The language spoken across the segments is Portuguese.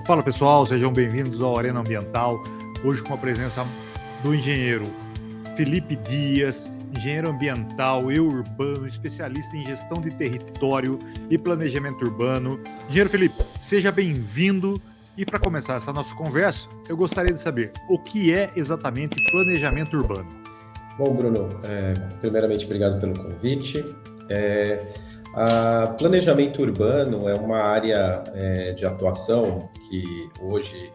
Fala pessoal, sejam bem-vindos ao Arena Ambiental, hoje com a presença do engenheiro Felipe Dias, engenheiro ambiental e urbano, especialista em gestão de território e planejamento urbano. Engenheiro Felipe, seja bem-vindo e para começar essa nossa conversa, eu gostaria de saber o que é exatamente planejamento urbano. Bom, Bruno, primeiramente obrigado pelo convite. Planejamento urbano é uma área de atuação que hoje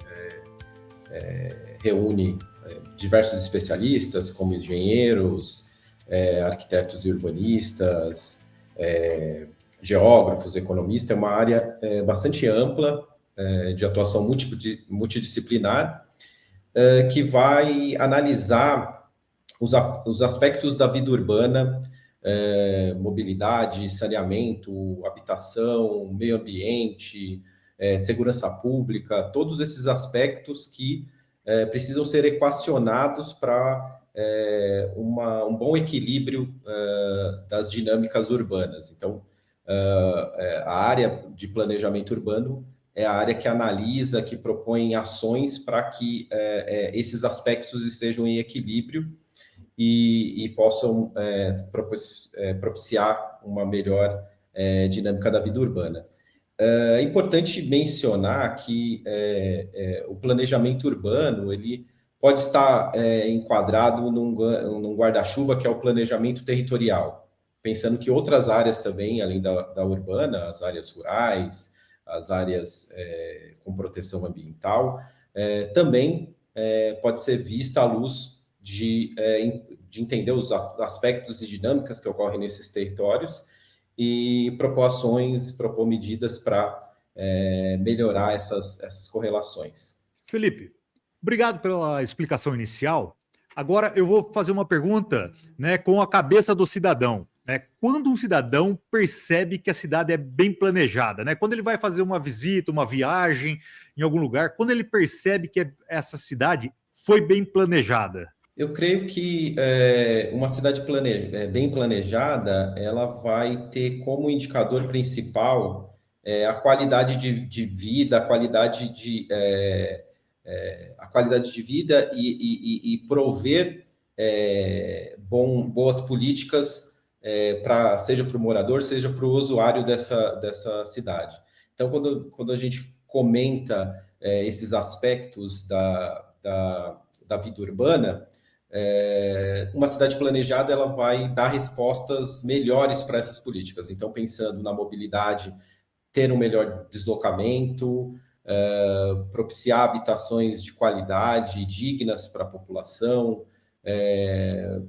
reúne diversos especialistas, como engenheiros, arquitetos e urbanistas, geógrafos, economistas. É uma área bastante ampla de atuação multidisciplinar que vai analisar os aspectos da vida urbana, mobilidade, saneamento, habitação, meio ambiente, segurança pública, todos esses aspectos que precisam ser equacionados para um bom equilíbrio das dinâmicas urbanas. Então, a área de planejamento urbano é a área que analisa, que propõe ações para que esses aspectos estejam em equilíbrio e possam propiciar uma melhor dinâmica da vida urbana. É importante mencionar que o planejamento urbano ele pode estar enquadrado num guarda-chuva que é o planejamento territorial, pensando que outras áreas também, além da urbana, as áreas rurais, as áreas com proteção ambiental, também pode ser vista à luz de entender os aspectos e dinâmicas que ocorrem nesses territórios e propor medidas para melhorar essas correlações. Felipe, obrigado pela explicação inicial. Agora eu vou fazer uma pergunta, com a cabeça do cidadão. Quando um cidadão percebe que a cidade é bem planejada, quando ele vai fazer uma visita, uma viagem em algum lugar, quando ele percebe que essa cidade foi bem planejada? Eu creio que uma cidade bem planejada, ela vai ter como indicador principal a qualidade de vida, a qualidade de vida e prover boas políticas seja para o morador, seja para o usuário dessa cidade. Então, quando a gente comenta esses aspectos da vida urbana, uma cidade planejada ela vai dar respostas melhores para essas políticas. Então, pensando na mobilidade, ter um melhor deslocamento, propiciar habitações de qualidade, dignas para a população,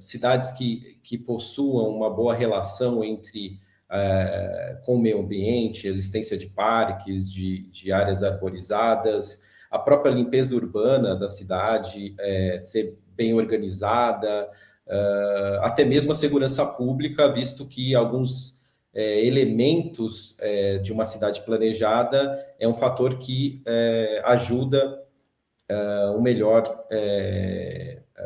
cidades que possuam uma boa relação com o meio ambiente, existência de parques, de áreas arborizadas, a própria limpeza urbana da cidade ser bem organizada, até mesmo a segurança pública, visto que alguns elementos de uma cidade planejada é um fator que ajuda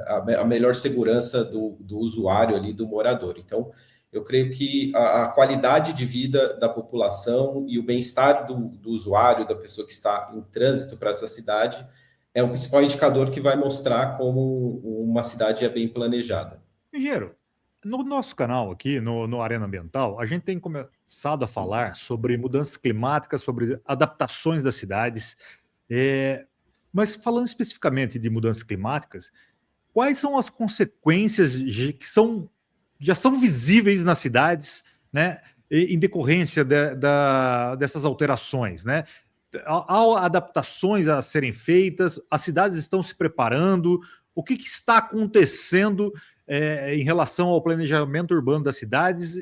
a melhor segurança do usuário ali, do morador. Então, eu creio que a qualidade de vida da população e o bem-estar do usuário, da pessoa que está em trânsito para essa cidade, é o principal indicador que vai mostrar como uma cidade é bem planejada. Engenheiro, no nosso canal aqui, no Arena Ambiental, a gente tem começado a falar sobre mudanças climáticas, sobre adaptações das cidades, mas falando especificamente de mudanças climáticas, quais são as consequências que já são visíveis nas cidades, em decorrência dessas alterações, Há adaptações a serem feitas, as cidades estão se preparando, o que está acontecendo em relação ao planejamento urbano das cidades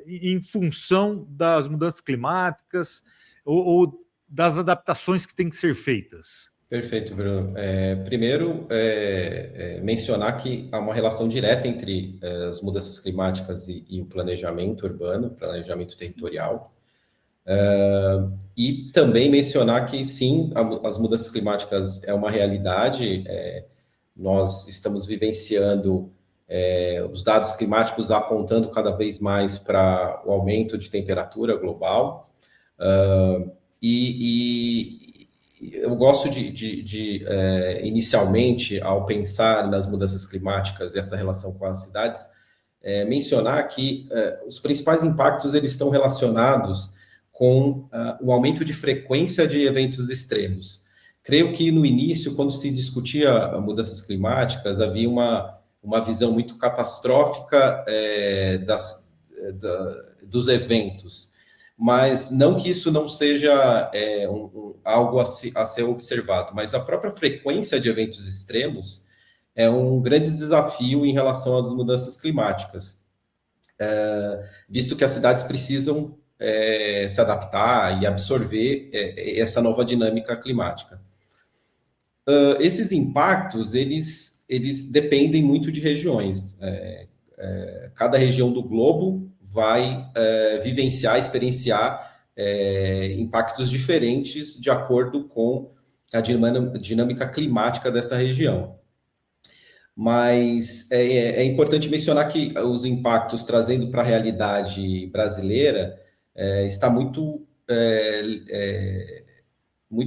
em função das mudanças climáticas ou das adaptações que têm que ser feitas? Perfeito, Bruno. Primeiro, mencionar que há uma relação direta entre as mudanças climáticas e o planejamento urbano, planejamento territorial. E também mencionar que, sim, as mudanças climáticas é uma realidade. Nós estamos vivenciando os dados climáticos apontando cada vez mais para o aumento de temperatura global. E eu gosto inicialmente, ao pensar nas mudanças climáticas e essa relação com as cidades, mencionar que os principais impactos eles estão relacionados com o aumento de frequência de eventos extremos. Creio que no início, quando se discutia mudanças climáticas, havia uma visão muito catastrófica dos eventos, mas não que isso não seja algo a ser observado, mas a própria frequência de eventos extremos é um grande desafio em relação às mudanças climáticas, visto que as cidades precisam se adaptar e absorver essa nova dinâmica climática. Esses impactos, eles dependem muito de regiões. Cada região do globo vai vivenciar, experienciar impactos diferentes de acordo com a dinâmica climática dessa região. Mas é importante mencionar que os impactos trazendo para a realidade brasileira está muito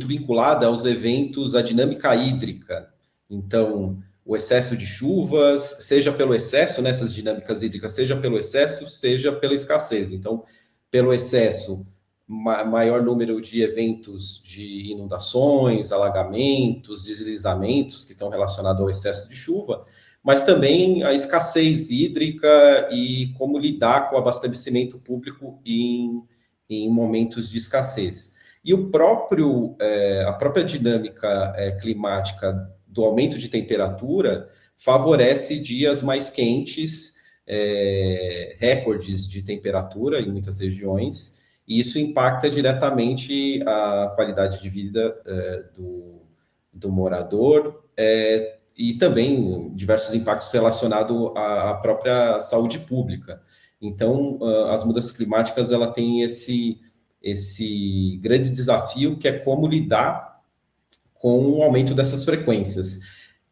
vinculada aos eventos, à dinâmica hídrica. Então, o excesso de chuvas, seja pelo excesso nessas dinâmicas hídricas, seja pelo excesso, seja pela escassez. Então, pelo excesso, maior número de eventos de inundações, alagamentos, deslizamentos que estão relacionados ao excesso de chuva, mas também a escassez hídrica e como lidar com o abastecimento público em momentos de escassez. E a própria dinâmica climática do aumento de temperatura favorece dias mais quentes, recordes de temperatura em muitas regiões, e isso impacta diretamente a qualidade de vida do morador, e também diversos impactos relacionados à própria saúde pública. Então, as mudanças climáticas ela têm esse grande desafio, que é como lidar com o aumento dessas frequências.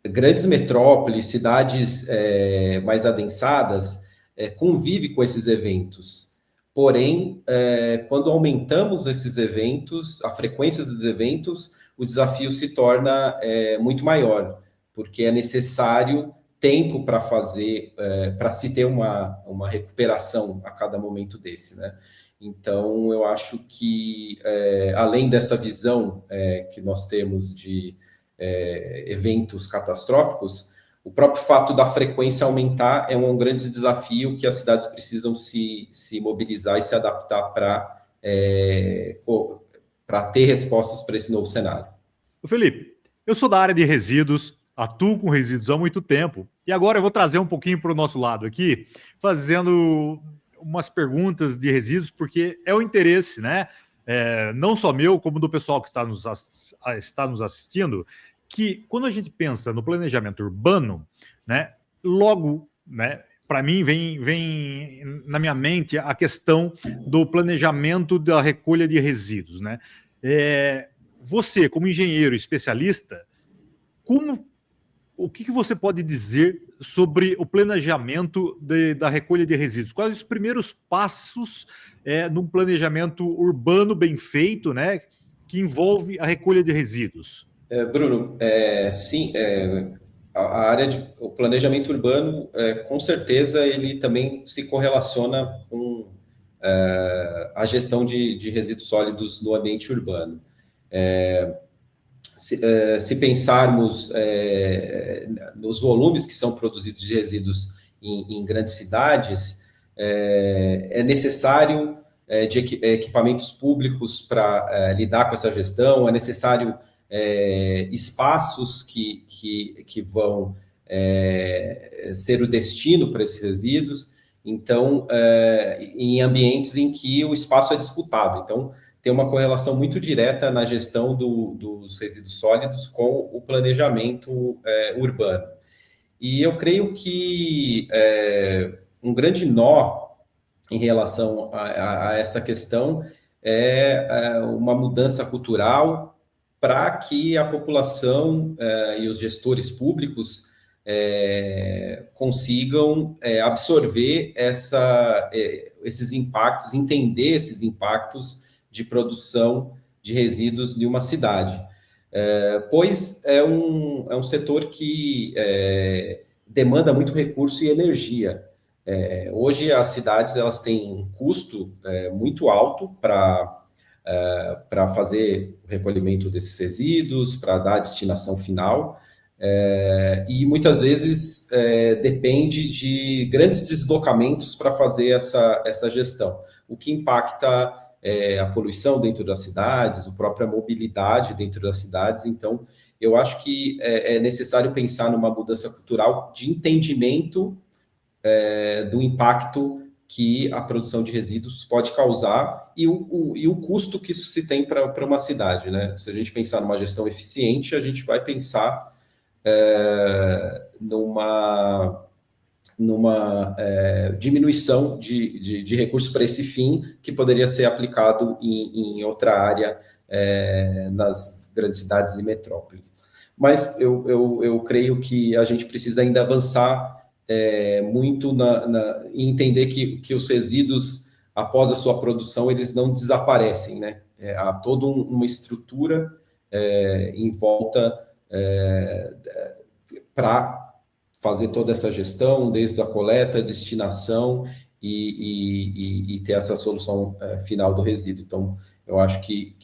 Grandes metrópoles, cidades mais adensadas, convivem com esses eventos. Porém, quando aumentamos esses eventos, a frequência dos eventos, o desafio se torna muito maior, porque é necessário tempo para para se ter uma recuperação a cada momento desse, né? Então, eu acho que, além dessa visão que nós temos de eventos catastróficos, o próprio fato da frequência aumentar é um grande desafio que as cidades precisam se mobilizar e se adaptar para ter respostas para esse novo cenário. Felipe, eu sou da área de resíduos, atuo com resíduos há muito tempo, e agora eu vou trazer um pouquinho para o nosso lado aqui, fazendo umas perguntas de resíduos, porque é o interesse, né? Não só meu, como do pessoal que está nos assistindo, que quando a gente pensa no planejamento urbano, né, logo, né, para mim vem na minha mente a questão do planejamento da recolha de resíduos, né? Você, como engenheiro especialista, o que você pode dizer sobre o planejamento da recolha de resíduos? Quais os primeiros passos num planejamento urbano bem feito, né, que envolve a recolha de resíduos? Bruno, sim, o planejamento urbano, com certeza, ele também se correlaciona com a gestão de resíduos sólidos no ambiente urbano. Se pensarmos nos volumes que são produzidos de resíduos em grandes cidades, é necessário de equipamentos públicos para lidar com essa gestão, é necessário espaços que vão ser o destino para esses resíduos, então, em ambientes em que o espaço é disputado. Então, tem uma correlação muito direta na gestão dos resíduos sólidos com o planejamento urbano. E eu creio que um grande nó em relação a essa questão é uma mudança cultural para que a população e os gestores públicos consigam absorver esses impactos, entender esses impactos de produção de resíduos de uma cidade. pois é um setor que demanda muito recurso e energia. Hoje as cidades elas têm um custo muito alto para fazer o recolhimento desses resíduos, para dar a destinação final, e muitas vezes depende de grandes deslocamentos para fazer essa gestão, o que impacta a poluição dentro das cidades, a própria mobilidade dentro das cidades. Então, eu acho que é necessário pensar numa mudança cultural de entendimento do impacto que a produção de resíduos pode causar e o custo que isso se tem para uma cidade, né? Se a gente pensar numa gestão eficiente, a gente vai pensar numa diminuição de recursos para esse fim, que poderia ser aplicado em outra área nas grandes cidades e metrópoles. Mas eu creio que a gente precisa ainda avançar muito em entender que os resíduos, após a sua produção, eles não desaparecem, né? Há toda uma estrutura em volta para fazer toda essa gestão, desde a coleta, destinação e ter essa solução final do resíduo. Então, eu acho que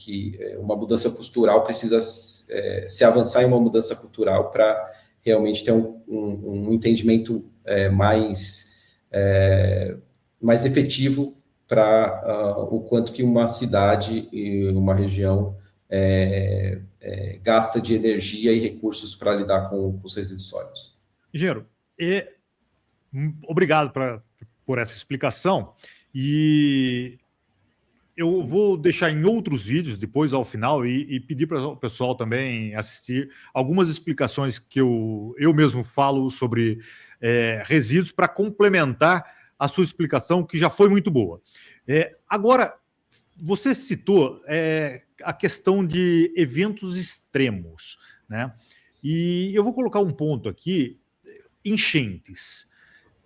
uma mudança cultural precisa se avançar em uma mudança cultural para realmente ter um entendimento mais efetivo para o quanto que uma cidade e uma região gasta de energia e recursos para lidar com os resíduos sólidos. Engenheiro, obrigado por essa explicação, e eu vou deixar em outros vídeos, depois ao final, e pedir para o pessoal também assistir algumas explicações que eu mesmo falo sobre resíduos para complementar a sua explicação, que já foi muito boa. Agora, você citou a questão de eventos extremos, né? E eu vou colocar um ponto aqui: enchentes.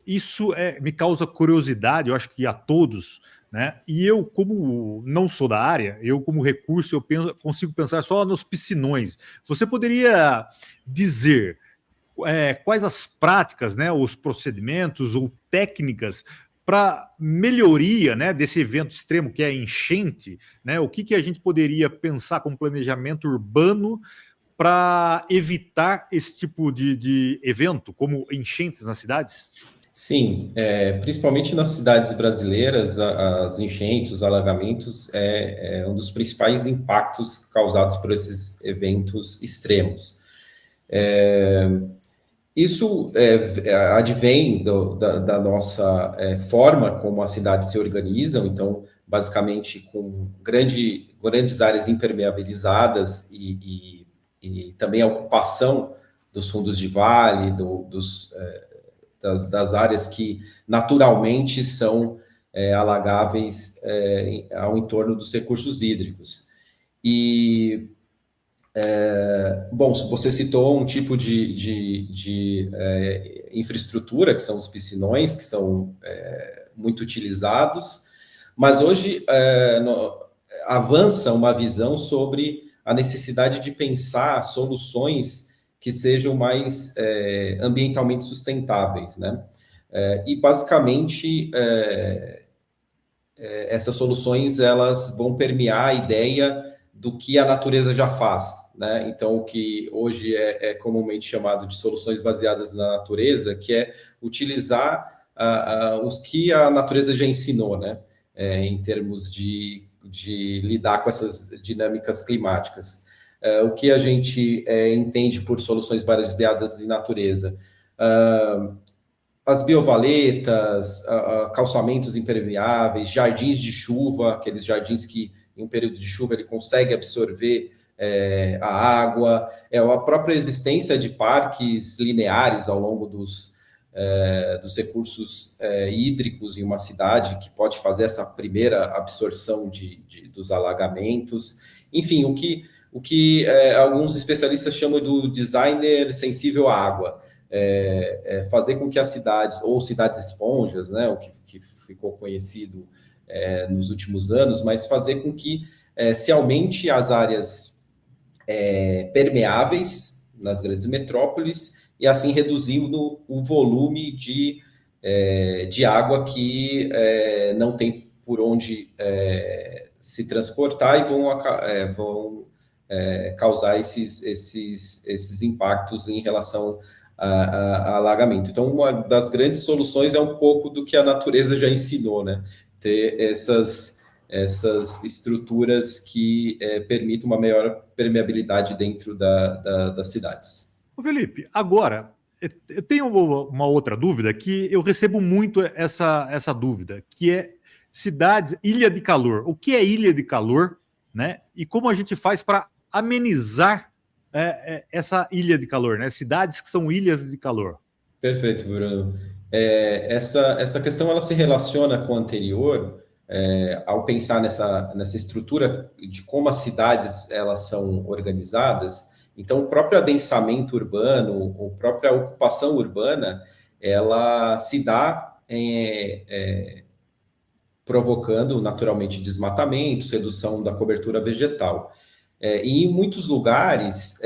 Isso me causa curiosidade, eu acho que a todos, né? E eu, como não sou da área, eu como recurso, consigo pensar só nos piscinões. Você poderia dizer quais as práticas, né, os procedimentos ou técnicas para melhoria, né, desse evento extremo que é a enchente, né? O que a gente poderia pensar com planejamento urbano para evitar esse tipo de evento, como enchentes nas cidades? Sim, principalmente nas cidades brasileiras, as enchentes, os alagamentos é um dos principais impactos causados por esses eventos extremos. Isso advém da nossa forma como as cidades se organizam. Então, basicamente, com grandes áreas impermeabilizadas e também a ocupação dos fundos de vale, das áreas que naturalmente são alagáveis ao entorno dos recursos hídricos. E, bom, você citou um tipo de infraestrutura, que são os piscinões, que são muito utilizados, mas hoje avança uma visão sobre a necessidade de pensar soluções que sejam mais ambientalmente sustentáveis, né? E basicamente essas soluções elas vão permear a ideia do que a natureza já faz, né? Então, o que hoje é comumente chamado de soluções baseadas na natureza, que é utilizar os que a natureza já ensinou, né? Em termos de lidar com essas dinâmicas climáticas. O que a gente entende por soluções baseadas em natureza? As biovaletas, calçamentos impermeáveis, jardins de chuva, aqueles jardins que, em um período de chuva, ele consegue absorver a água, a própria existência de parques lineares ao longo dos recursos hídricos em uma cidade, que pode fazer essa primeira absorção dos alagamentos. Enfim, o que alguns especialistas chamam do designer sensível à água. Fazer com que as cidades, ou cidades esponjas, né, o que ficou conhecido nos últimos anos, mas fazer com que se aumente as áreas permeáveis nas grandes metrópoles e assim reduzindo o volume de água que não tem por onde se transportar e vão causar esses impactos em relação a alagamento. Então, uma das grandes soluções é um pouco do que a natureza já ensinou, né? Ter essas estruturas que permitam uma maior permeabilidade dentro das cidades. Ô Felipe, agora, eu tenho uma outra dúvida que eu recebo muito essa dúvida, que é cidades, ilha de calor. O que é ilha de calor, né? E como a gente faz para amenizar essa ilha de calor, né? Cidades que são ilhas de calor. Perfeito, Bruno. Essa questão ela se relaciona com a anterior, ao pensar nessa estrutura de como as cidades elas são organizadas. Então, o próprio adensamento urbano, a própria ocupação urbana, ela se dá provocando naturalmente desmatamento, redução da cobertura vegetal. E em muitos lugares,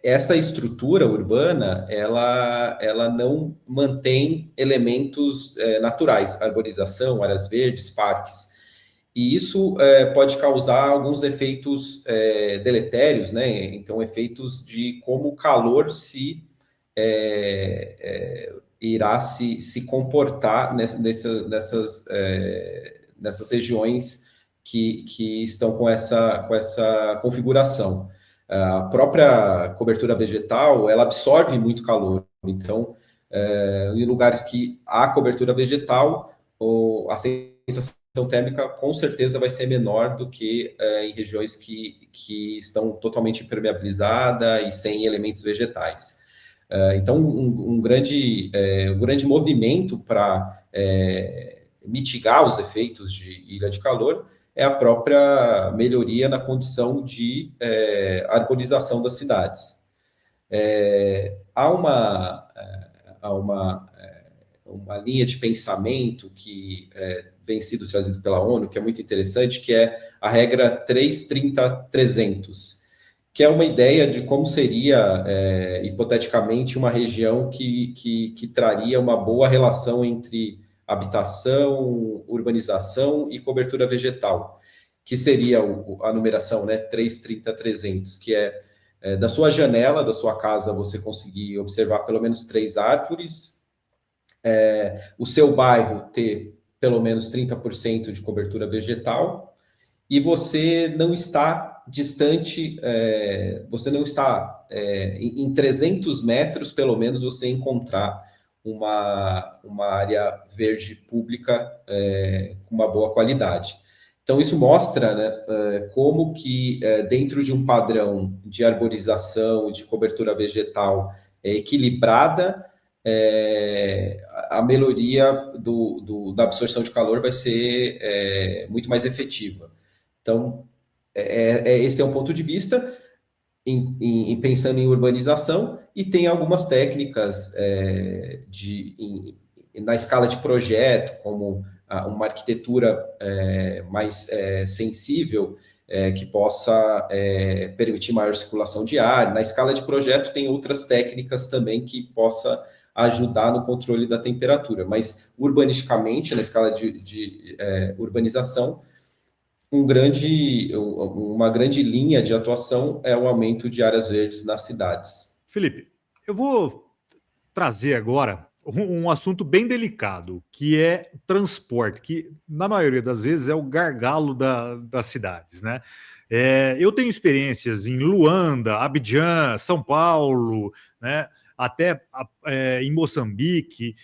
essa estrutura urbana, ela não mantém elementos naturais, arborização, áreas verdes, parques. E isso pode causar alguns efeitos deletérios, né? Então, efeitos de como o calor irá se comportar nessas regiões que estão com essa configuração. A própria cobertura vegetal, ela absorve muito calor. Então, em lugares que há cobertura vegetal, a sensação térmica com certeza vai ser menor do que em regiões que estão totalmente impermeabilizadas e sem elementos vegetais. Então, um grande movimento para mitigar os efeitos de ilha de calor é a própria melhoria na condição de arborização das cidades. Há uma linha de pensamento que vem sido trazido pela ONU, que é muito interessante, que é a regra 3-30-300, que é uma ideia de como seria, hipoteticamente, uma região que traria uma boa relação entre habitação, urbanização e cobertura vegetal, que seria a numeração, né, 3-30-300, que da sua janela, da sua casa, você conseguir observar pelo menos 3 árvores, o seu bairro ter pelo menos 30% de cobertura vegetal, e você não está distante, você não está em 300 metros, pelo menos, você encontrar uma área verde pública com uma boa qualidade. Então, isso mostra, né, como que dentro de um padrão de arborização, de cobertura vegetal equilibrada, a melhoria da absorção de calor vai ser muito mais efetiva. Então, esse é um ponto de vista pensando em urbanização, e tem algumas técnicas na escala de projeto, como uma arquitetura mais sensível, que possa permitir maior circulação de ar. Na escala de projeto tem outras técnicas também que possa ajudar no controle da temperatura, mas urbanisticamente, na escala de urbanização, uma grande linha de atuação é o aumento de áreas verdes nas cidades. Felipe, eu vou trazer agora um assunto bem delicado, que é transporte, que na maioria das vezes é o gargalo das cidades, né? Eu tenho experiências em Luanda, Abidjan, São Paulo, né? Até em Moçambique,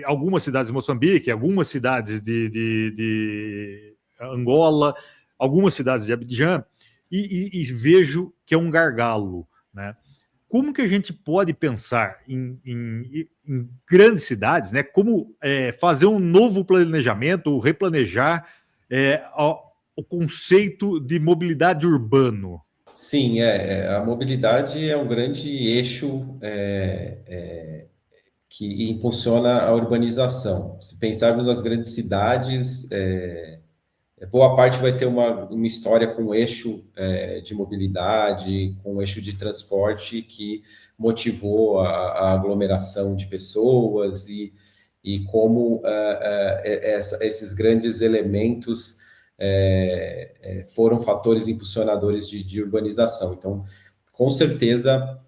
algumas cidades de Moçambique, algumas cidades de Angola, algumas cidades de Abidjan, e vejo que é um gargalo, né? Como que a gente pode pensar em grandes cidades, né? Como fazer um novo planejamento, replanejar o conceito de mobilidade urbano? Sim, a mobilidade é um grande eixo que impulsiona a urbanização. Se pensarmos nas grandes cidades, boa parte vai ter uma história com eixo de mobilidade, com eixo de transporte que motivou a aglomeração de pessoas e como esses grandes elementos foram fatores impulsionadores de urbanização. Então, com certeza,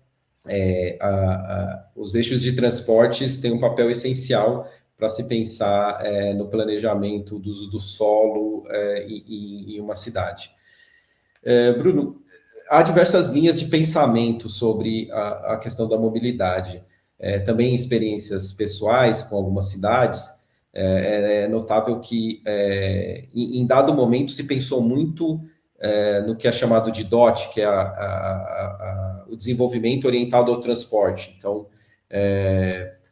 os eixos de transportes têm um papel essencial para se pensar no planejamento do uso do solo em uma cidade. Bruno, há diversas linhas de pensamento sobre a questão da mobilidade. Também experiências pessoais com algumas cidades, é notável que em dado momento se pensou muito no que é chamado de DOT, que é o desenvolvimento orientado ao transporte. Então,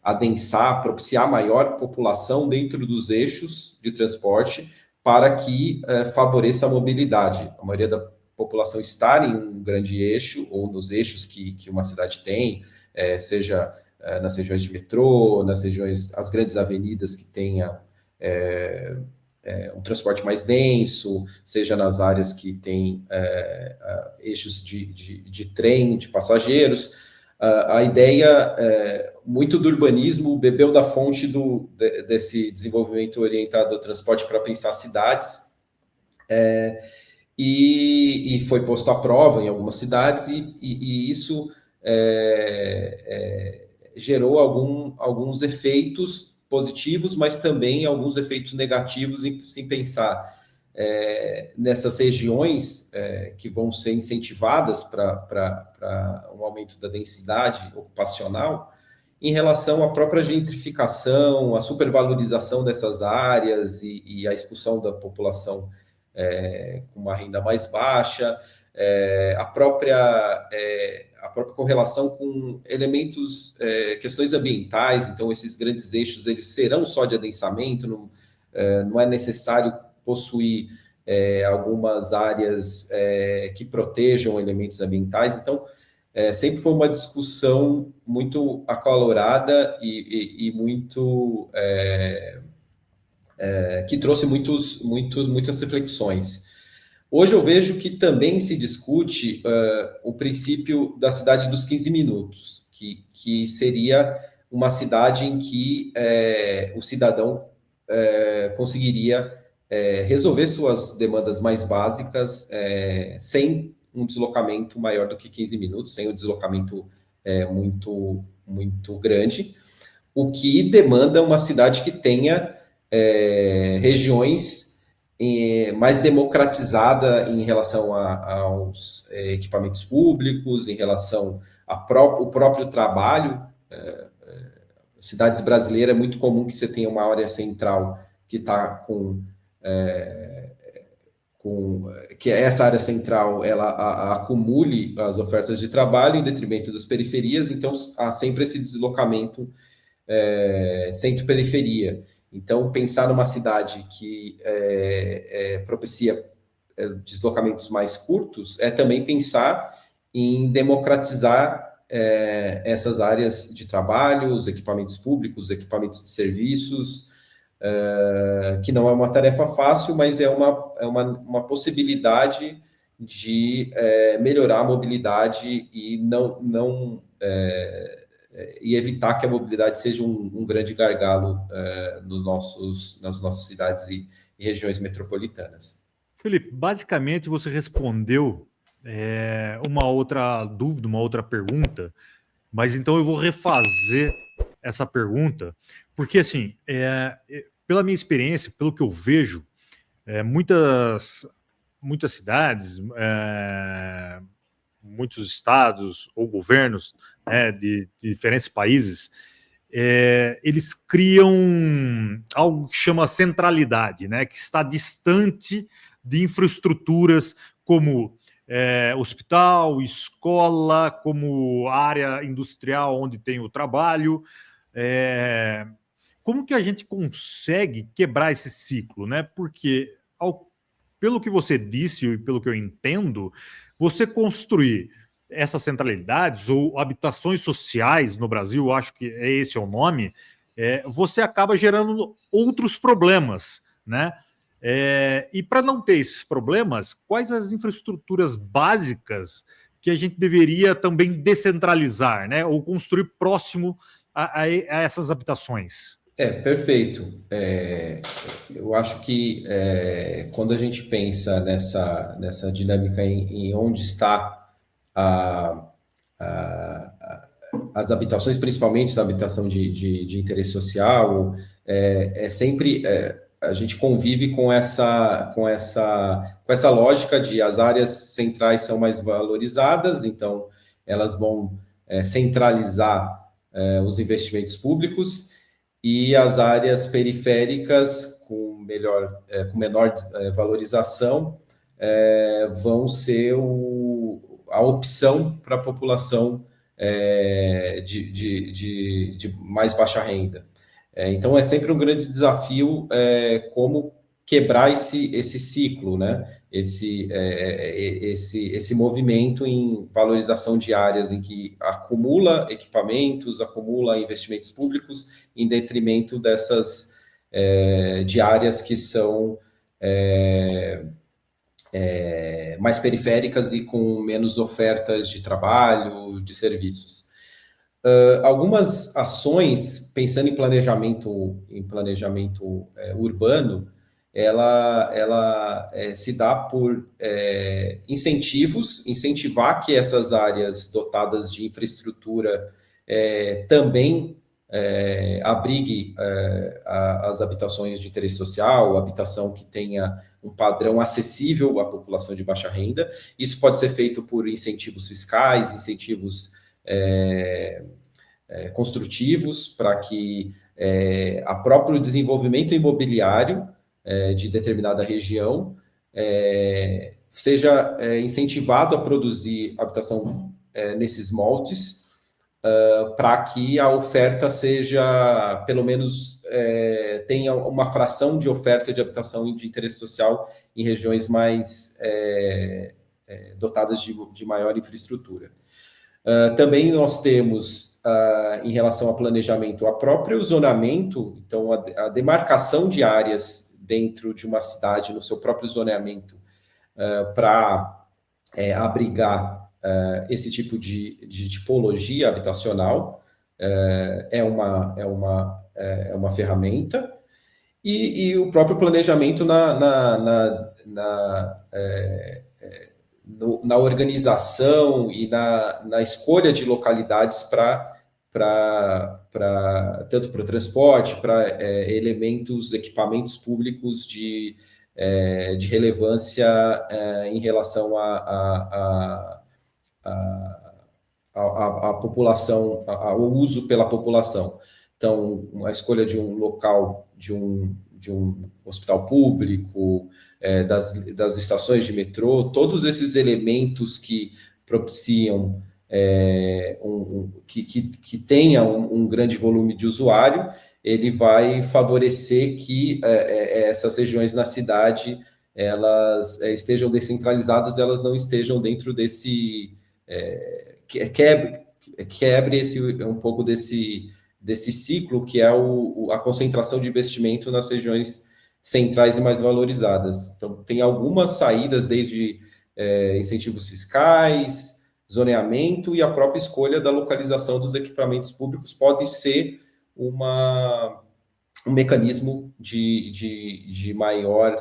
adensar, propiciar maior população dentro dos eixos de transporte para que favoreça a mobilidade. A maioria da população estar em um grande eixo ou nos eixos que uma cidade tem, seja nas regiões de metrô, nas regiões, as grandes avenidas que tenha um transporte mais denso, seja nas áreas que tem eixos de trem, de passageiros. A ideia muito do urbanismo bebeu da fonte desse desenvolvimento orientado ao transporte para pensar cidades, e foi posto à prova em algumas cidades, e isso gerou alguns efeitos positivos, mas também alguns efeitos negativos em pensar nessas regiões que vão ser incentivadas para um aumento da densidade ocupacional, em relação à própria gentrificação, à supervalorização dessas áreas e a expulsão da população com uma renda mais baixa, a própria correlação com elementos, questões ambientais. Então, esses grandes eixos, eles serão só de adensamento, não é necessário possuir algumas áreas que protejam elementos ambientais. Então, sempre foi uma discussão muito acalorada e muito que trouxe muitas reflexões. Hoje eu vejo que também se discute o princípio da cidade dos 15 minutos, que seria uma cidade em que o cidadão conseguiria resolver suas demandas mais básicas sem um deslocamento maior do que 15 minutos, sem um deslocamento muito, muito grande, o que demanda uma cidade que tenha regiões mais democratizada em relação aos equipamentos públicos, em relação ao próprio trabalho. Cidades brasileiras é muito comum que você tenha uma área central que está que essa área central ela acumule as ofertas de trabalho em detrimento das periferias. Então há sempre esse deslocamento centro-periferia. Então, pensar numa cidade que propicia deslocamentos mais curtos é também pensar em democratizar essas áreas de trabalho, os equipamentos públicos, os equipamentos de serviços, que não é uma tarefa fácil, mas é uma possibilidade de melhorar a mobilidade e e evitar que a mobilidade seja um grande gargalo nas nossas cidades e regiões metropolitanas. Felipe, basicamente você respondeu uma outra dúvida, uma outra pergunta, mas então eu vou refazer essa pergunta, porque assim, pela minha experiência, pelo que eu vejo, muitas cidades, muitos estados ou governos de diferentes países, eles criam algo que chama centralidade, né, que está distante de infraestruturas como hospital, escola, como área industrial onde tem o trabalho. Como que a gente consegue quebrar esse ciclo, né? Porque, pelo que você disse e pelo que eu entendo, você construir essas centralidades ou habitações sociais no Brasil, acho que esse é o nome, você acaba gerando outros problemas, né? E para não ter esses problemas, quais as infraestruturas básicas que a gente deveria também descentralizar, né? Ou construir próximo a essas habitações? Perfeito. Eu acho que quando a gente pensa nessa dinâmica em onde está a, as habitações, principalmente a habitação de interesse social, sempre a gente convive com essa lógica de as áreas centrais são mais valorizadas, então elas vão centralizar os investimentos públicos e as áreas periféricas com menor valorização vão ser a opção para a população de mais baixa renda. Então, é sempre um grande desafio como quebrar esse ciclo, né? Esse movimento em valorização de áreas em que acumula equipamentos, acumula investimentos públicos, em detrimento de áreas que são mais periféricas e com menos ofertas de trabalho, de serviços. Algumas ações, pensando em planejamento urbano, ela se dá por incentivar que essas áreas dotadas de infraestrutura também abrigue as habitações de interesse social, habitação que tenha um padrão acessível à população de baixa renda. Isso pode ser feito por incentivos fiscais, incentivos construtivos, para que a próprio desenvolvimento imobiliário de determinada região seja incentivado a produzir habitação nesses moldes, para que a oferta seja, pelo menos, tenha uma fração de oferta de habitação de interesse social em regiões mais dotadas de maior infraestrutura. Também nós temos, em relação ao planejamento, o próprio zonamento, então a demarcação de áreas dentro de uma cidade, no seu próprio zoneamento, para abrigar esse tipo de tipologia habitacional, é uma ferramenta, e o próprio planejamento na organização e na escolha de localidades tanto para o transporte, para equipamentos públicos de relevância em relação à população, ao uso pela população. Então, a escolha de um local, de um hospital público, das estações de metrô, todos esses elementos que propiciam que tenha um grande volume de usuário, ele vai favorecer que essas regiões na cidade elas estejam descentralizadas, elas não estejam dentro desse quebre um pouco desse ciclo que é a concentração de investimento nas regiões centrais e mais valorizadas. Então, tem algumas saídas, desde incentivos fiscais, zoneamento e a própria escolha da localização dos equipamentos públicos pode ser um mecanismo de maior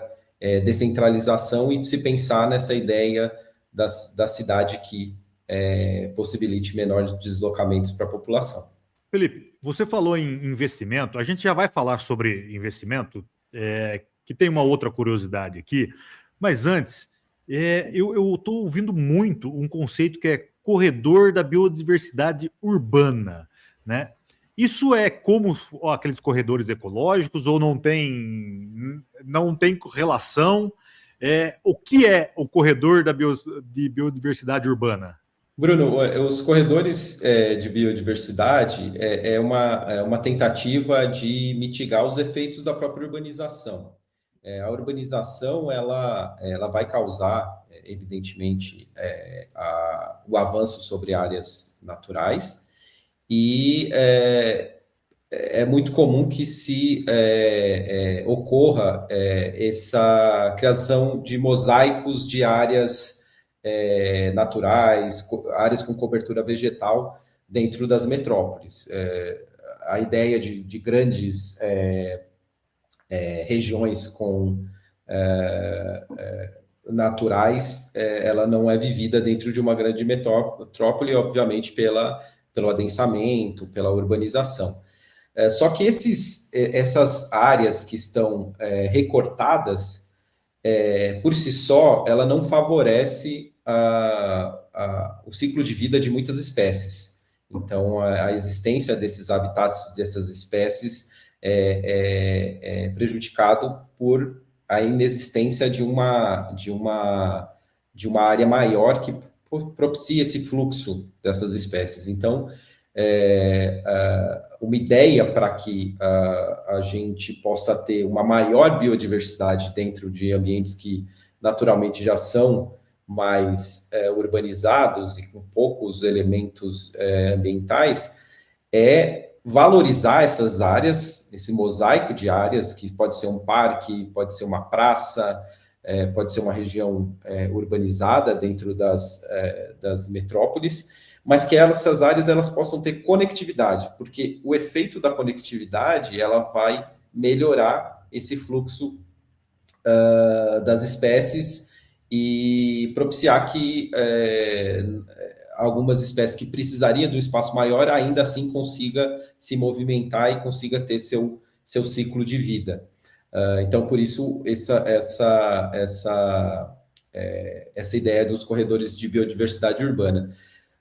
descentralização e se pensar nessa ideia da cidade que possibilite menores deslocamentos para a população. Felipe, você falou em investimento, a gente já vai falar sobre investimento, que tem uma outra curiosidade aqui, mas antes, eu estou ouvindo muito um conceito que é corredor da biodiversidade urbana, né? Isso é como aqueles corredores ecológicos ou não tem relação? O que é o corredor de biodiversidade urbana? Bruno, os corredores de biodiversidade é uma tentativa de mitigar os efeitos da própria urbanização. A urbanização ela vai causar, evidentemente, o avanço sobre áreas naturais e é muito comum que se ocorra essa criação de mosaicos de áreas naturais, áreas com cobertura vegetal dentro das metrópoles. A ideia de grandes regiões com naturais, ela não é vivida dentro de uma grande metrópole, obviamente pelo adensamento, pela urbanização. Só que essas áreas que estão recortadas, por si só, ela não favorece o ciclo de vida de muitas espécies. Então, a existência desses habitats, dessas espécies, é prejudicado por a inexistência de uma área maior que propicia esse fluxo dessas espécies. Então, uma ideia para que a gente possa ter uma maior biodiversidade dentro de ambientes que naturalmente já são mais urbanizados e com poucos elementos ambientais, é valorizar essas áreas, esse mosaico de áreas, que pode ser um parque, pode ser uma praça, pode ser uma região urbanizada dentro das metrópoles, mas que essas áreas elas possam ter conectividade, porque o efeito da conectividade ela vai melhorar esse fluxo das espécies e propiciar que algumas espécies que precisariam de um espaço maior ainda assim consiga se movimentar e consiga ter seu ciclo de vida. Então, por isso, essa ideia dos corredores de biodiversidade urbana.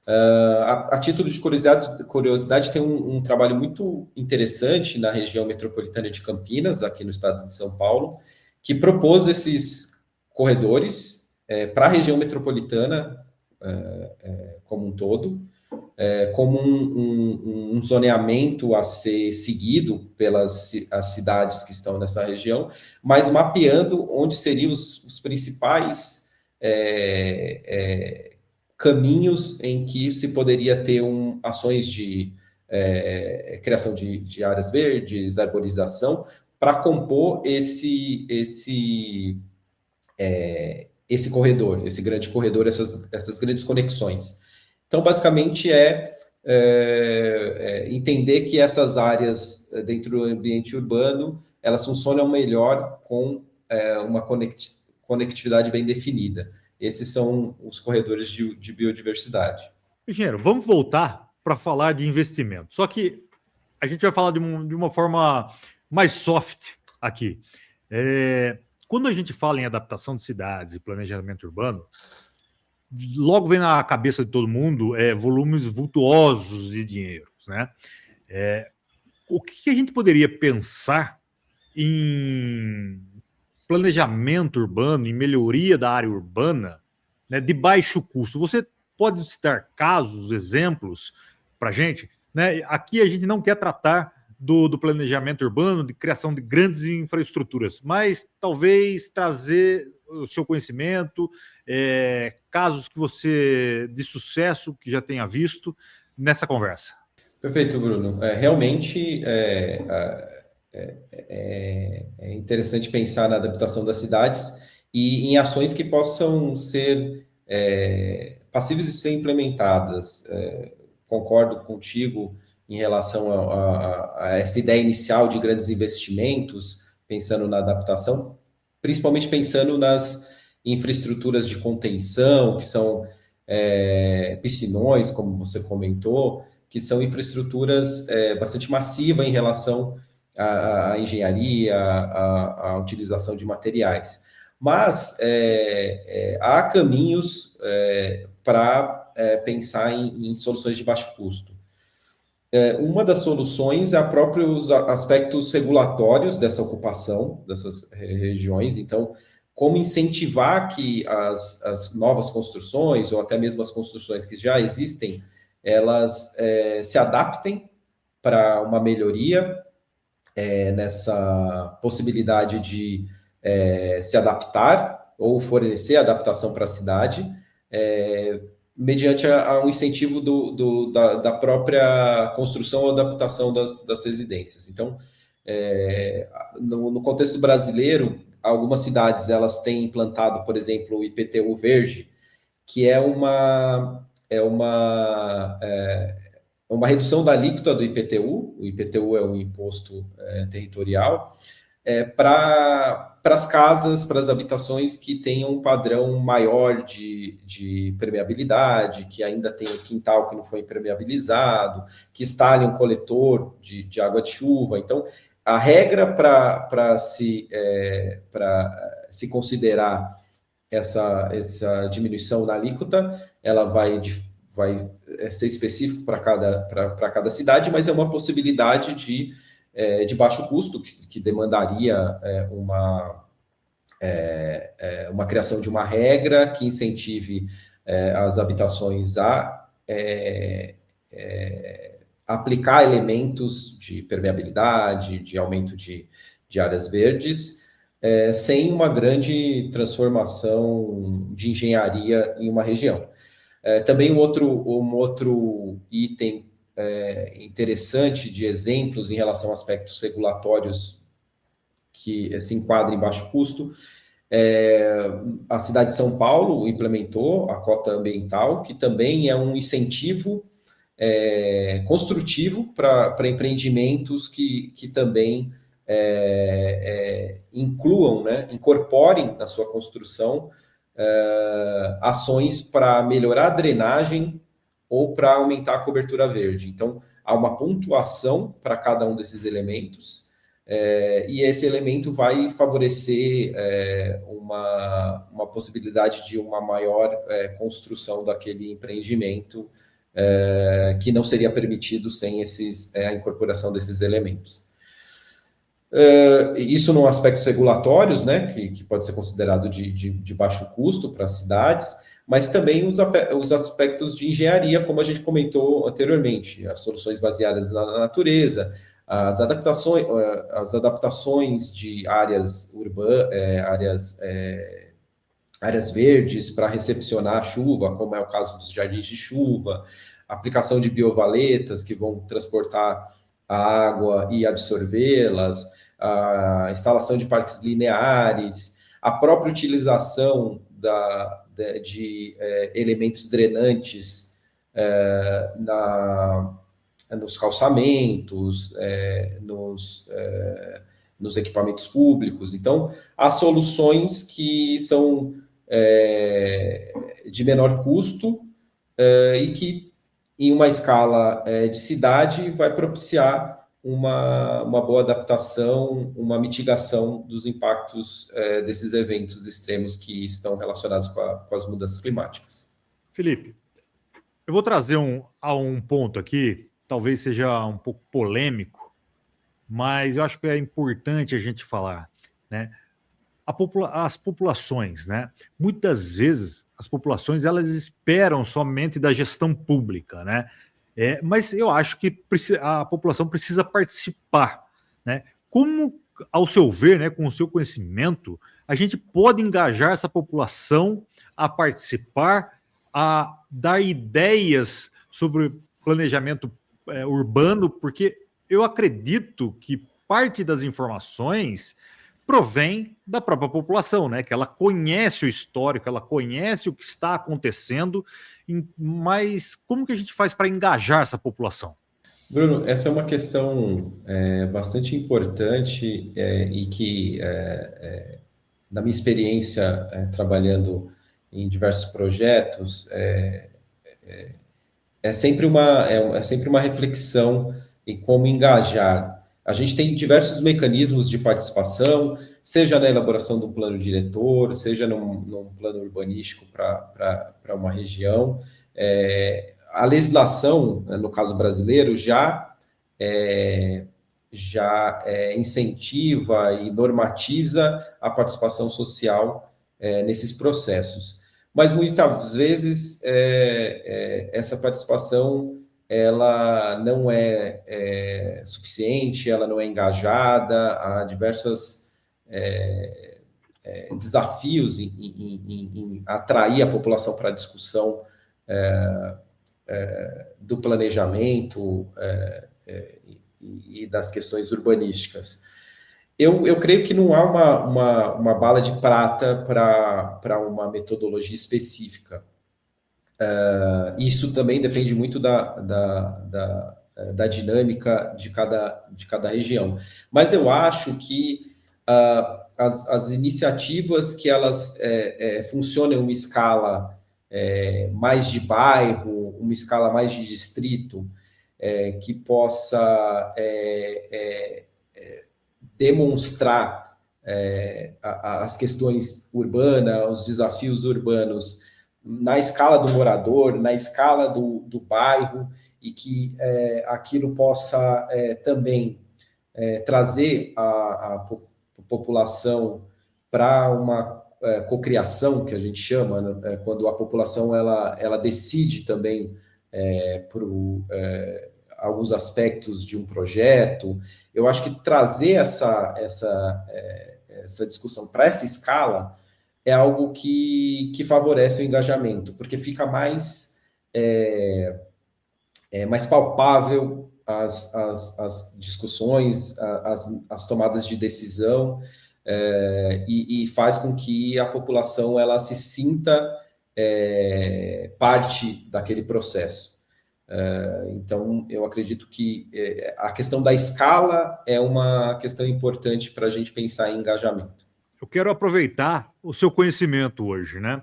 A título de curiosidade, tem um trabalho muito interessante na região metropolitana de Campinas, aqui no estado de São Paulo, que propôs esses corredores para a região metropolitana como um todo, como um zoneamento a ser seguido pelas as cidades que estão nessa região, mas mapeando onde seriam os principais caminhos em que se poderia ter ações de criação de áreas verdes, arborização, para compor esse corredor, esse grande corredor, essas grandes conexões. Então, basicamente, entender que essas áreas dentro do ambiente urbano, elas funcionam melhor com uma conectividade bem definida. Esses são os corredores de biodiversidade. Engenheiro, vamos voltar para falar de investimento. Só que a gente vai falar de uma forma mais soft aqui. Quando a gente fala em adaptação de cidades e planejamento urbano, logo vem na cabeça de todo mundo volumes vultuosos de dinheiro, né? O que a gente poderia pensar em planejamento urbano, em melhoria da área urbana, né, de baixo custo? Você pode citar casos, exemplos para a gente? Né? Aqui a gente não quer tratar do planejamento urbano, de criação de grandes infraestruturas, mas talvez trazer o seu conhecimento, casos que você de sucesso que já tenha visto nessa conversa. Perfeito, Bruno. Realmente é interessante pensar na adaptação das cidades e em ações que possam ser passíveis de ser implementadas. Concordo contigo em relação a essa ideia inicial de grandes investimentos, pensando na adaptação, principalmente pensando nas infraestruturas de contenção, que são piscinões, como você comentou, que são infraestruturas bastante massivas em relação à engenharia, à utilização de materiais. Mas há caminhos para pensar em soluções de baixo custo. Uma das soluções é próprios aspectos regulatórios dessa ocupação, dessas regiões. Então, como incentivar que as novas construções, ou até mesmo as construções que já existem, elas se adaptem para uma melhoria nessa possibilidade de se adaptar ou fornecer adaptação para a cidade, mediante um incentivo da própria construção ou adaptação das residências. Então, no contexto brasileiro, algumas cidades elas têm implantado, por exemplo, o IPTU verde, que é uma redução da alíquota do IPTU. O IPTU é um imposto territorial, para as casas, para as habitações que tenham um padrão maior de permeabilidade, que ainda tem um quintal que não foi impermeabilizado, que instalem um coletor de água de chuva. Então, a regra para se considerar essa diminuição na alíquota, ela vai ser específico para cada cidade, mas é uma possibilidade de baixo custo, que demandaria uma criação de uma regra que incentive as habitações a aplicar elementos de permeabilidade, de aumento de áreas verdes, sem uma grande transformação de engenharia em uma região. Também um outro item interessante de exemplos em relação a aspectos regulatórios que se enquadram em baixo custo. A cidade de São Paulo implementou a cota ambiental, que também é um incentivo construtivo para empreendimentos que também incluam, né, incorporem na sua construção ações para melhorar a drenagem ou para aumentar a cobertura verde. Então, há uma pontuação para cada um desses elementos, e esse elemento vai favorecer uma possibilidade de uma maior construção daquele empreendimento, que não seria permitido sem a incorporação desses elementos. Isso no aspectos regulatórios, né, que pode ser considerado de baixo custo para as cidades, mas também os aspectos de engenharia, como a gente comentou anteriormente, as soluções baseadas na natureza, as adaptações de áreas urbanas, áreas verdes para recepcionar a chuva, como é o caso dos jardins de chuva, aplicação de biovaletas que vão transportar a água e absorvê-las, a instalação de parques lineares, a própria utilização de elementos drenantes nos calçamentos, nos equipamentos públicos. Então, há soluções que são de menor custo e que, em uma escala de cidade, vai propiciar uma boa adaptação, uma mitigação dos impactos desses eventos extremos que estão relacionados com as mudanças climáticas. Felipe, eu vou trazer um ponto aqui, talvez seja um pouco polêmico, mas eu acho que é importante a gente falar, né? As populações, né? Muitas vezes as populações elas esperam somente da gestão pública, né? Mas eu acho que a população precisa participar, né? Como, ao seu ver, né, com o seu conhecimento, a gente pode engajar essa população a participar, a dar ideias sobre planejamento urbano, porque eu acredito que parte das informações provém da própria população, né? Que ela conhece o histórico, ela conhece o que está acontecendo, mas como que a gente faz para engajar essa população? Bruno, essa é uma questão bastante importante e que, na minha experiência trabalhando em diversos projetos, é sempre uma reflexão em como engajar. A gente tem diversos mecanismos de participação, seja na elaboração de um plano diretor, seja num plano urbanístico para uma região. A legislação, no caso brasileiro, já incentiva e normatiza a participação social nesses processos. Mas muitas vezes essa participação ela não é suficiente, ela não é engajada, há diversos desafios em atrair a população para a discussão do planejamento e das questões urbanísticas. Eu creio que não há uma bala de prata para uma metodologia específica. Isso também depende muito da dinâmica de cada região. Mas eu acho que as iniciativas que elas funcionam em uma escala mais de bairro, uma escala mais de distrito, que possa demonstrar as questões urbanas, os desafios urbanos na escala do morador, na escala do bairro, e que aquilo possa também trazer a população para uma cocriação, que a gente chama, né? Quando a população ela decide também por alguns aspectos de um projeto. Eu acho que trazer essa discussão para essa escala é algo que favorece o engajamento, porque fica mais palpável as discussões, as tomadas de decisão, e faz com que a população ela se sinta parte daquele processo. Então, eu acredito que a questão da escala é uma questão importante para a gente pensar em engajamento. Eu quero aproveitar o seu conhecimento hoje, né?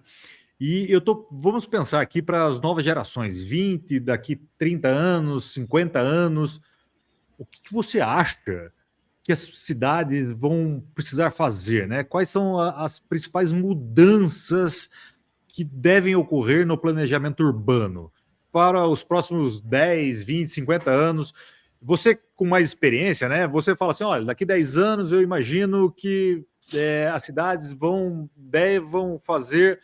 E vamos pensar aqui para as novas gerações, 20, daqui 30 anos, 50 anos. O que você acha que as cidades vão precisar fazer, né? Quais são as principais mudanças que devem ocorrer no planejamento urbano para os próximos 10, 20, 50 anos? Você, com mais experiência, né? Você fala assim, olha, daqui 10 anos eu imagino que as cidades devam fazer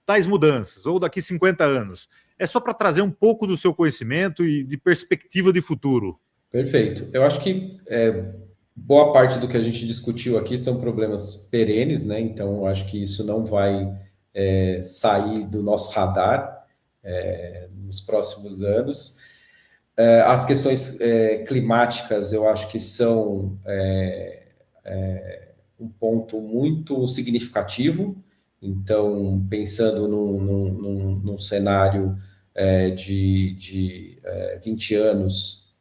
tais mudanças, ou daqui 50 anos. É só para trazer um pouco do seu conhecimento e de perspectiva de futuro. Perfeito. Eu acho que boa parte do que a gente discutiu aqui são problemas perenes, né? Então, eu acho que isso não vai sair do nosso radar nos próximos anos. As questões climáticas, eu acho que são um ponto muito significativo. Então, pensando num cenário de 20 anos,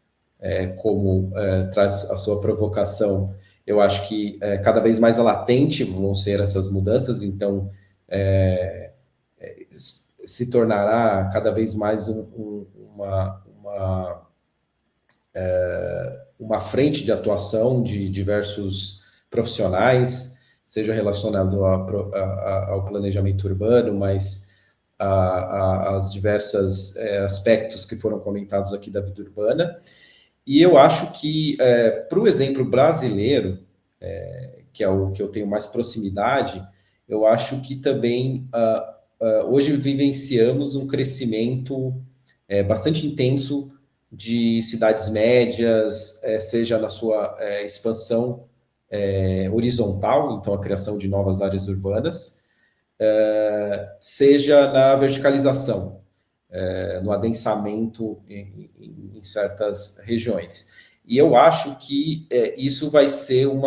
como traz a sua provocação, eu acho que cada vez mais latente vão ser essas mudanças. Então, se tornará cada vez mais uma frente de atuação de diversos profissionais, seja relacionado ao planejamento urbano, mas as diversas aspectos que foram comentados aqui da vida urbana. E eu acho que, para o exemplo brasileiro, que é o que eu tenho mais proximidade, eu acho que também hoje vivenciamos um crescimento bastante intenso de cidades médias, seja na sua expansão horizontal, então a criação de novas áreas urbanas, seja na verticalização, no adensamento em certas regiões. E eu acho que isso vai ser um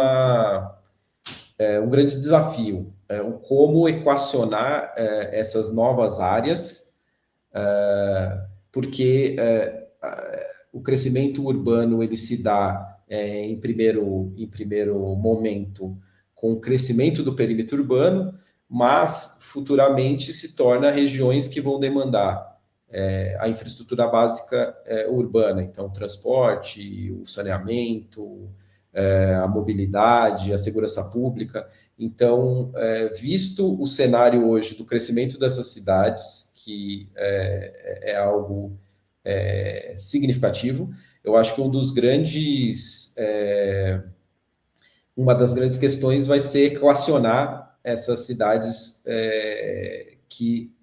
grande desafio, como equacionar essas novas áreas, porque o crescimento urbano ele se dá em primeiro momento com o crescimento do perímetro urbano, mas futuramente se torna regiões que vão demandar a infraestrutura básica urbana, então o transporte, o saneamento, a mobilidade, a segurança pública. Então, visto o cenário hoje do crescimento dessas cidades, que é algo significativo, eu acho que uma das grandes questões vai ser equacionar essas cidades que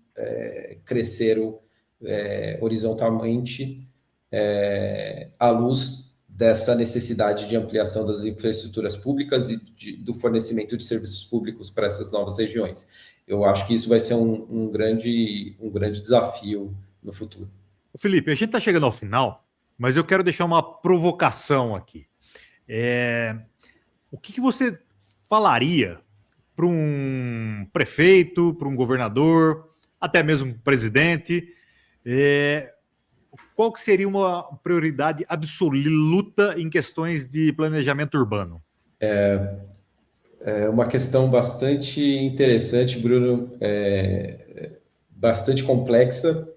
cresceram horizontalmente à luz dessa necessidade de ampliação das infraestruturas públicas e do fornecimento de serviços públicos para essas novas regiões. Eu acho que isso vai ser um grande desafio no futuro. Felipe, a gente está chegando ao final, mas eu quero deixar uma provocação aqui. O que você falaria para um prefeito, para um governador, até mesmo um presidente? Qual que seria uma prioridade absoluta em questões de planejamento urbano? É uma questão bastante interessante, Bruno, bastante complexa,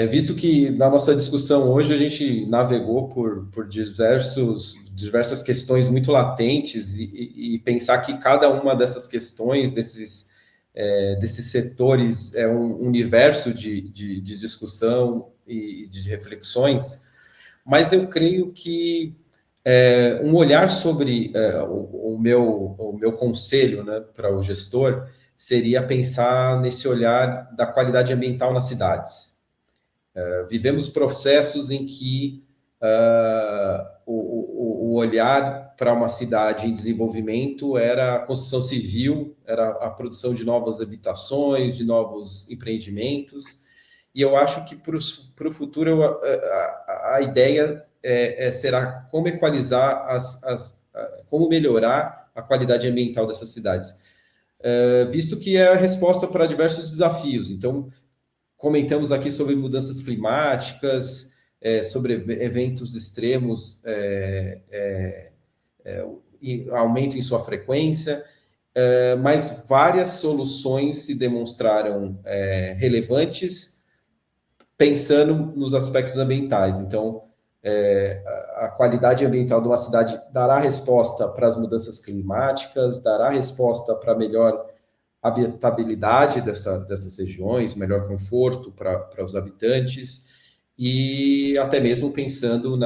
visto que na nossa discussão hoje a gente navegou por diversas questões muito latentes e pensar que cada uma dessas questões, desses setores, é um universo de discussão e de reflexões, mas eu creio que um olhar sobre o meu conselho, né, para o gestor seria pensar nesse olhar da qualidade ambiental nas cidades. Vivemos processos em que o olhar para uma cidade em desenvolvimento era a construção civil, era a produção de novas habitações, de novos empreendimentos, e eu acho que para o futuro a ideia será como equalizar como melhorar a qualidade ambiental dessas cidades, visto que é a resposta para diversos desafios. Então, comentamos aqui sobre mudanças climáticas, sobre eventos extremos, aumento em sua frequência, mas várias soluções se demonstraram relevantes pensando nos aspectos ambientais. Então, a qualidade ambiental de uma cidade dará resposta para as mudanças climáticas, dará resposta para melhor habitabilidade dessas regiões, melhor conforto para os habitantes, e até mesmo pensando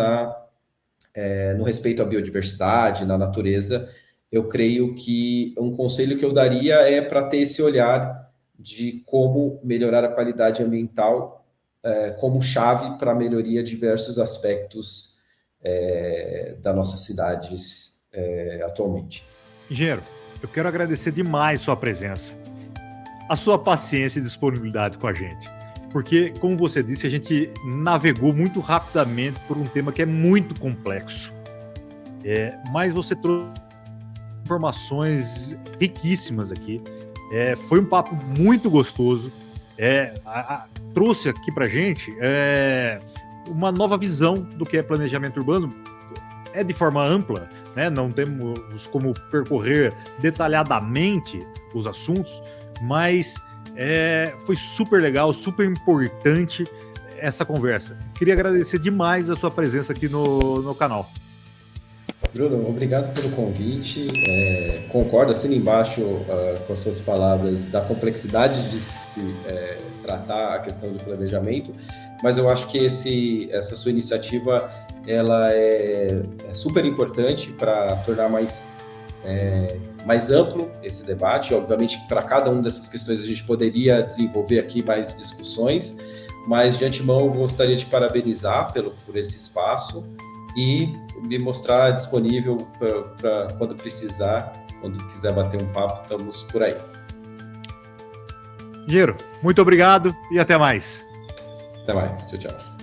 no respeito à biodiversidade, na natureza. Eu creio que um conselho que eu daria é para ter esse olhar de como melhorar a qualidade ambiental como chave para a melhoria de diversos aspectos das nossas cidades atualmente. Engenheiro, eu quero agradecer demais sua presença, a sua paciência e disponibilidade com a gente, porque, como você disse, a gente navegou muito rapidamente por um tema que é muito complexo, mas você trouxe informações riquíssimas aqui, foi um papo muito gostoso, trouxe aqui para a gente uma nova visão do que é planejamento urbano, de forma ampla, né? Não temos como percorrer detalhadamente os assuntos, mas foi super legal, super importante essa conversa. Queria agradecer demais a sua presença aqui no canal. Bruno, obrigado pelo convite. Concordo, assino embaixo com as suas palavras da complexidade de se tratar a questão do planejamento, mas eu acho que essa sua iniciativa ela é super importante para tornar mais amplo esse debate. Obviamente, para cada uma dessas questões a gente poderia desenvolver aqui mais discussões, mas de antemão eu gostaria de parabenizar por esse espaço e me mostrar disponível para quando precisar, quando quiser bater um papo, estamos por aí. Engenheiro, muito obrigado e até mais. Até mais. Tchau, tchau.